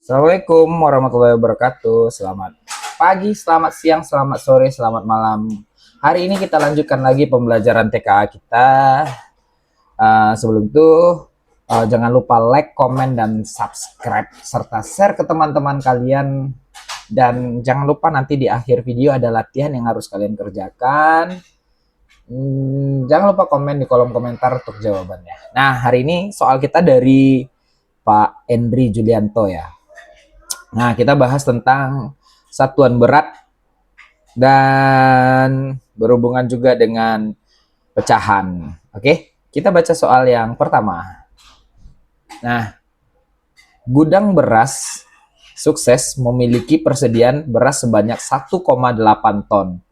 Assalamualaikum warahmatullahi wabarakatuh. Selamat pagi, selamat siang, selamat sore, selamat malam. Hari ini kita lanjutkan lagi pembelajaran TKA kita. Sebelum itu, jangan lupa like, komen, dan subscribe serta share ke teman-teman kalian. Dan jangan lupa nanti di akhir video ada latihan yang harus kalian kerjakan. Jangan lupa komen di kolom komentar untuk jawabannya. Nah, hari ini soal kita dari Pak Endri Julianto ya. Nah, kita bahas tentang satuan berat dan berhubungan juga dengan pecahan. Oke, kita baca soal yang pertama. Nah, gudang beras sukses memiliki persediaan beras sebanyak 1,8 ton.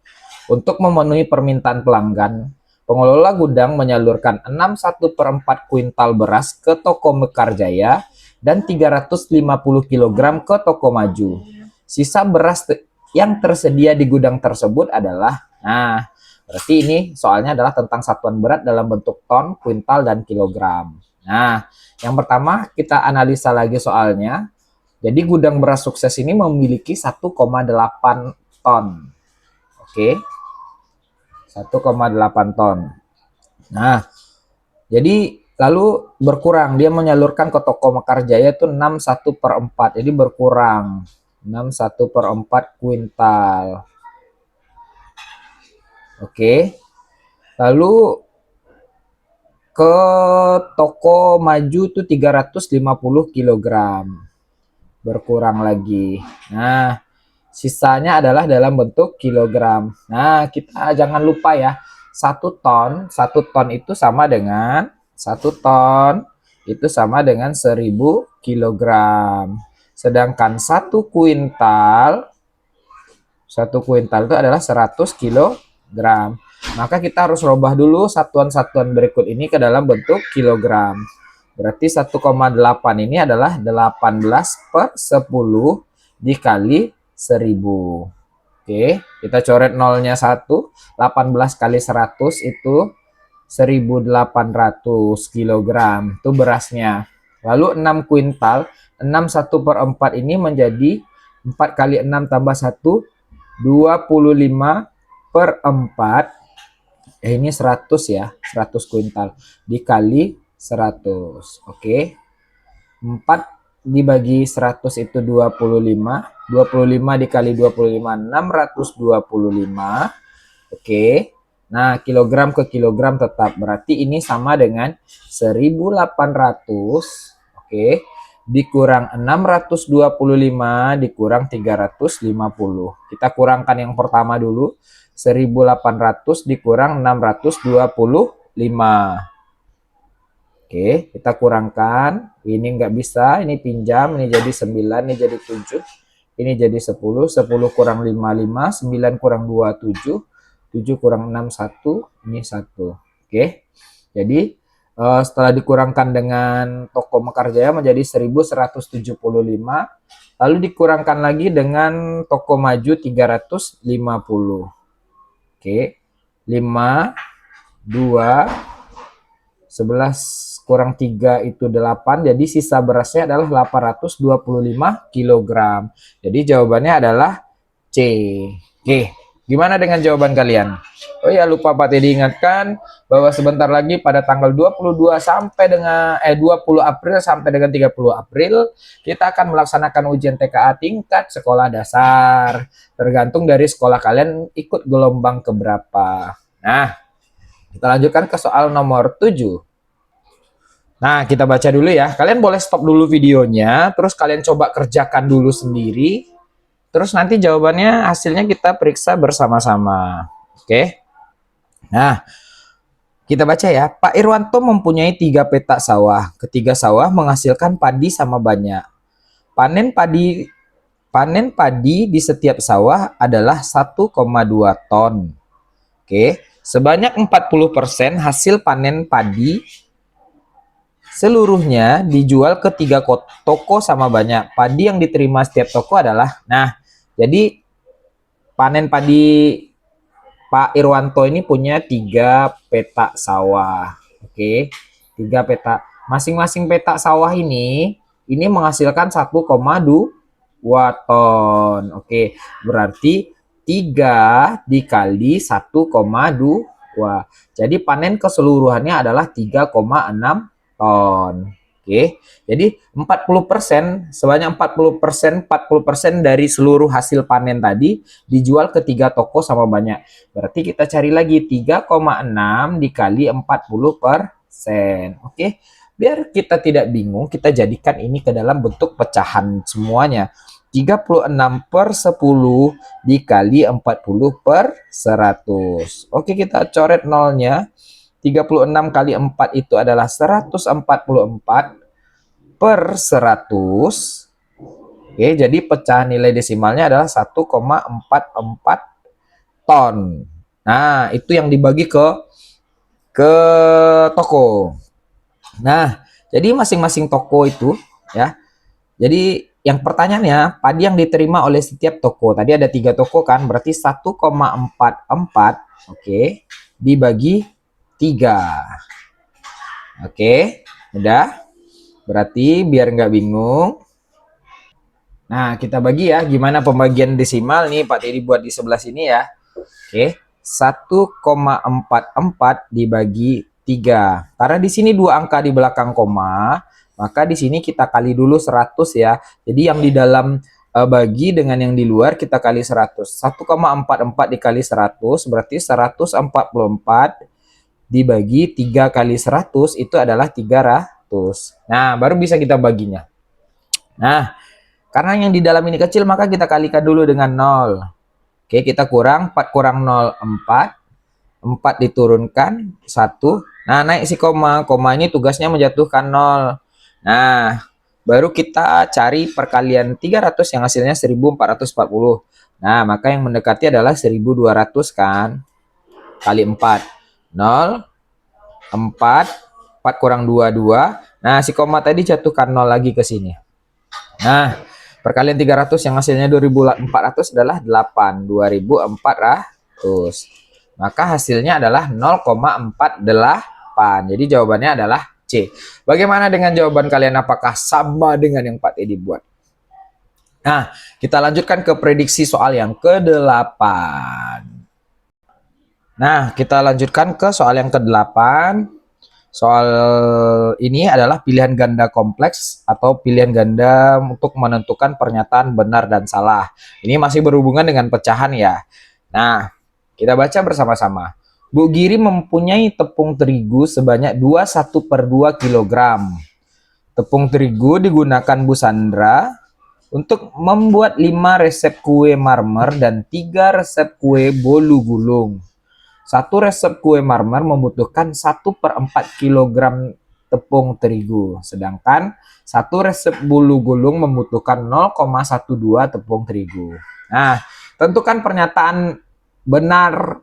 Untuk memenuhi permintaan pelanggan, pengelola gudang menyalurkan 61/4 kuintal beras ke toko Mekarjaya dan 350 kg ke toko Maju. Sisa beras yang tersedia di gudang tersebut adalah, nah, berarti ini soalnya adalah tentang satuan berat dalam bentuk ton, kuintal, dan kilogram. Nah, yang pertama kita analisa lagi soalnya. Jadi gudang beras sukses ini memiliki 1,8 ton. Oke, 1,8 ton. Nah, jadi lalu berkurang. Dia menyalurkan ke toko Mekarjaya itu 61/4. Jadi berkurang. 61/4 kuintal. Oke. Lalu ke toko Maju itu 350 kg. Berkurang lagi. Nah, sisanya adalah dalam bentuk kilogram. Nah, kita jangan lupa ya, 1 ton itu sama dengan 1000 kilogram. Sedangkan 1 kuintal itu adalah 100 kilogram. Maka kita harus rubah dulu satuan-satuan berikut ini ke dalam bentuk kilogram. Berarti 1,8 ini adalah 18/10 dikali 1000. Oke, kita coret nolnya 1. 18 kali 100 itu 1800 kilogram. Itu berasnya. Lalu 6 kuintal. 61/4 ini menjadi 4 kali 6 tambah 1. 25/4. Ini 100 ya. 100 kuintal. Dikali 100. Oke. 4 dibagi 100 itu 25. 25 dikali 25, 625. Oke. Nah, kilogram ke kilogram tetap. Berarti ini sama dengan 1800. Oke. Dikurang 625 dikurang 350. Kita kurangkan yang pertama dulu. 1800 dikurang 625. Oke, kita kurangkan. Ini nggak bisa, ini pinjam, ini jadi 9, ini jadi 7, ini jadi 10. 10 kurang 5, 5, 9 kurang 2, 7, 7 kurang 6, 1, ini 1. Oke, jadi setelah dikurangkan dengan toko Mekarjaya menjadi 1175. Lalu dikurangkan lagi dengan toko Maju 350. Oke, 5, 2, 11 kurang 3 itu 8. Jadi sisa berasnya adalah 825 kg. Jadi jawabannya adalah C. Oke, gimana dengan jawaban kalian? Oh ya, lupa Pak Teddy ingatkan bahwa sebentar lagi pada tanggal 22 sampai dengan 20 April sampai dengan 30 April kita akan melaksanakan ujian TKA tingkat sekolah dasar. Tergantung dari sekolah kalian ikut gelombang keberapa. Nah, kita lanjutkan ke soal nomor 7. Nah, kita baca dulu ya. Kalian boleh stop dulu videonya, terus kalian coba kerjakan dulu sendiri. Terus nanti jawabannya, hasilnya kita periksa bersama-sama. Oke. Nah, kita baca ya. Pak Irwanto mempunyai 3 petak sawah. Ketiga sawah menghasilkan padi sama banyak. Panen padi di setiap sawah adalah 1,2 ton. Oke. Sebanyak 40% hasil panen padi seluruhnya dijual ke 3 toko sama banyak. Padi yang diterima setiap toko adalah, nah, jadi panen padi Pak Irwanto ini punya 3 petak sawah. Oke, 3 petak. Masing-masing petak sawah ini ini menghasilkan 1,2 ton. Oke, berarti 3 dikali 1,2. Jadi panen keseluruhannya adalah 3,6 ton. Oke, jadi 40%, sebanyak 40% dari seluruh hasil panen tadi dijual ke 3 toko sama banyak. Berarti kita cari lagi 3,6 dikali 40%. Oke, biar kita tidak bingung, kita jadikan ini ke dalam bentuk pecahan semuanya. 36/10 dikali 40/100. Oke, kita coret nolnya. 36 kali 4 itu adalah 144/100. Oke, jadi pecahan nilai desimalnya adalah 1,44 ton. Nah, itu yang dibagi ke toko. Nah, jadi masing-masing toko itu ya. Jadi yang pertanyaannya, padi yang diterima oleh setiap toko. Tadi ada 3 toko kan, berarti 1,44, oke, dibagi 3. Oke, udah. Berarti biar nggak bingung. Nah, kita bagi ya, gimana pembagian desimal nih Pak Teddy buat di sebelah sini ya. Oke, 1,44 dibagi 3. Karena di sini 2 angka di belakang koma, maka di sini kita kali dulu 100 ya. Jadi yang di dalam bagi dengan yang di luar kita kali 100. 1,44 dikali 100 berarti 144 dibagi 3 kali 100 itu adalah 300. Nah, baru bisa kita baginya. Nah, karena yang di dalam ini kecil maka kita kalikan dulu dengan 0. Oke, kita kurang 4 kurang 0 4. 4 diturunkan 1. Nah, naik si koma. Koma ini tugasnya menjatuhkan 0. Nah, baru kita cari perkalian 300 yang hasilnya 1440. Nah, maka yang mendekati adalah 1200 kan. Kali 4. 0, 4, 4 kurang 2, 2. Nah, si koma tadi jatuhkan 0 lagi ke sini. Nah, perkalian 300 yang hasilnya 2400 adalah 8. 2400. Maka hasilnya adalah 0,48. Jadi jawabannya adalah C. Bagaimana dengan jawaban kalian? Apakah sama dengan yang Pak Teddy buat? Nah, kita lanjutkan ke prediksi soal yang ke-8. Nah, kita lanjutkan ke soal yang ke-8. Soal ini adalah pilihan ganda kompleks atau pilihan ganda untuk menentukan pernyataan benar dan salah. Ini masih berhubungan dengan pecahan ya. Nah, kita baca bersama-sama. Bu Giri mempunyai tepung terigu sebanyak 21/2 kg. Tepung terigu digunakan Bu Sandra untuk membuat 5 resep kue marmer dan 3 resep kue bolu gulung. 1 resep kue marmer membutuhkan 1/4 kg tepung terigu, sedangkan 1 resep bolu gulung membutuhkan 0,12 tepung terigu. Nah, tentukan pernyataan benar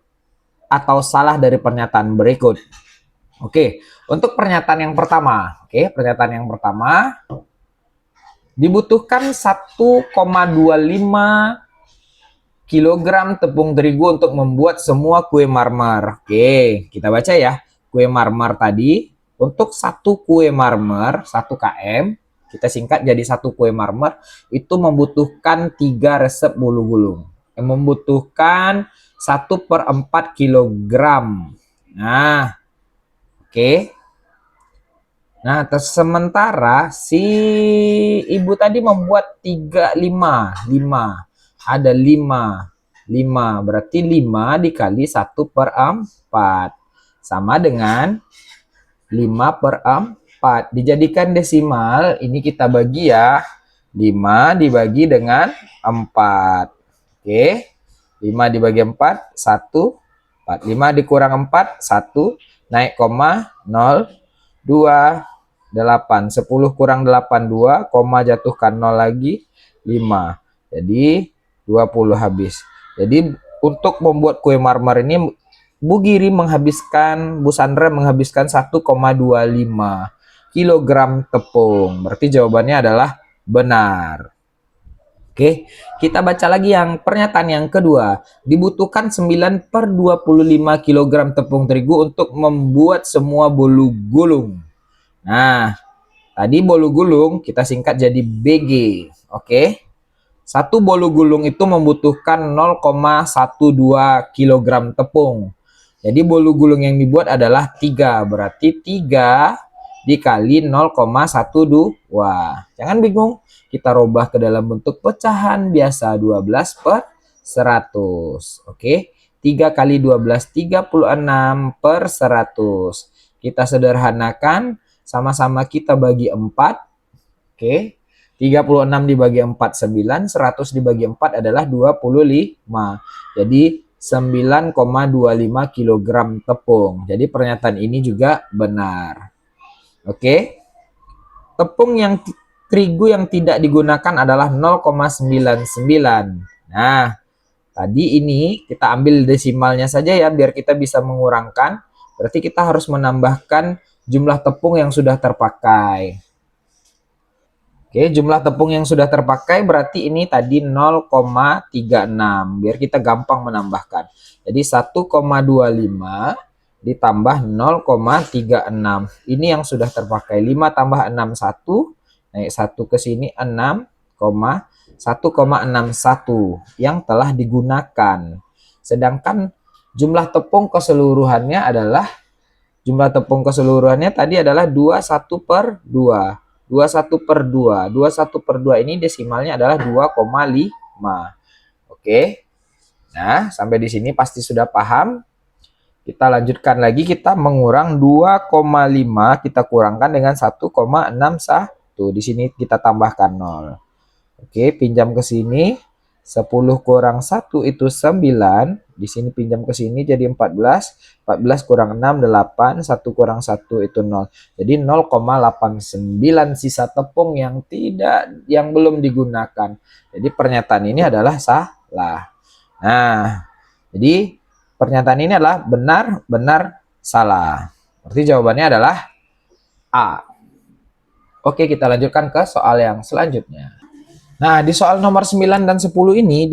atau salah dari pernyataan berikut. Oke, untuk pernyataan yang pertama. Oke, pernyataan yang pertama dibutuhkan 1,25 kilogram tepung terigu untuk membuat semua kue marmer. Oke, kita baca ya. Kue marmer tadi, untuk 1 kue marmer, 1 km, kita singkat jadi 1 kue marmer, itu membutuhkan 3 resep bolu gulung. Yang membutuhkan 1/4 kilogram. Nah, oke. Nah, sementara si ibu tadi membuat 5. Ada 5. Berarti 5 dikali 1/4. Sama dengan 5/4. Dijadikan desimal, ini kita bagi ya. 5 dibagi dengan 4. Oke. 5 dibagi 4, 1. 4. 5 dikurang 4, 1. Naik koma, 0, 2, 8. 10 kurang 8, 2. Koma jatuhkan 0 lagi, 5. Jadi 20 habis. Jadi untuk membuat kue marmer ini Bu Giri menghabiskan, Bu Sandra menghabiskan 1,25 kilogram tepung. Berarti jawabannya adalah benar. Oke, kita baca lagi yang pernyataan yang kedua. Dibutuhkan 9/25 kg tepung terigu untuk membuat semua bolu gulung. Nah, Tadi bolu gulung kita singkat jadi BG. Oke. Satu bolu gulung itu membutuhkan 0,12 kg tepung. Jadi bolu gulung yang dibuat adalah 3. Berarti 3 dikali 0,12. Jangan bingung. Kita rubah ke dalam bentuk pecahan biasa 12 per 100. Oke. 3 kali 12, 36 per 100. Kita sederhanakan. Sama-sama kita bagi 4. Oke. 36 dibagi 4, 9. 100 dibagi 4 adalah 25. Jadi 9,25 kg tepung. Jadi pernyataan ini juga benar. Oke. Tepung yang terigu yang tidak digunakan adalah 0,99. Nah, tadi ini kita ambil desimalnya saja ya biar kita bisa mengurangkan. Berarti kita harus menambahkan jumlah tepung yang sudah terpakai. Oke, jumlah tepung yang sudah terpakai berarti ini tadi 0,36. Biar kita gampang menambahkan. Jadi 1,25 ditambah 0,36. Ini yang sudah terpakai. 5 tambah 6, 1. Naik 1 ke sini 1,61 yang telah digunakan. Sedangkan jumlah tepung keseluruhannya tadi adalah 21 per 2. 21 per 2. 21 per 2 ini desimalnya adalah 2,5. Oke. Nah, sampai di sini pasti sudah paham. Kita lanjutkan lagi, kita mengurang 2,5 kita kurangkan dengan 1,61. Di sini kita tambahkan 0. Oke, pinjam ke sini. 10 kurang 1 itu 9. Di sini pinjam ke sini jadi 14. 14 kurang 6, 8. 1 kurang 1 itu 0. Jadi 0,89 sisa tepung yang belum digunakan. Jadi pernyataan ini adalah salah. Nah, jadi pernyataan ini adalah benar, benar, salah. Berarti jawabannya adalah A. Oke, kita lanjutkan ke soal yang selanjutnya. Nah, di soal nomor 9 dan 10 ini,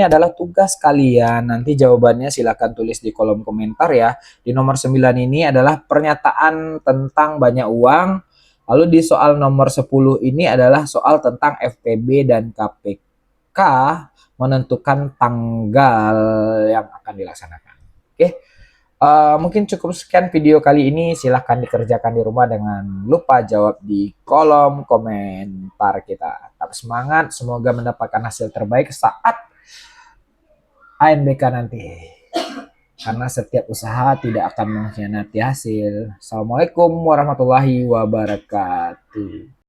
adalah tugas kalian. Nanti jawabannya silahkan tulis di kolom komentar ya. Di nomor 9 ini adalah pernyataan tentang banyak uang. Lalu di soal nomor 10 ini adalah soal tentang FPB dan KPK menentukan tanggal yang akan dilaksanakan. Oke. Mungkin cukup sekian video kali ini. Silahkan dikerjakan di rumah dengan lupa jawab di kolom komentar kita. Tetap semangat, semoga mendapatkan hasil terbaik saat ANBK nanti. Karena setiap usaha tidak akan mengkhianati hasil. Assalamualaikum warahmatullahi wabarakatuh.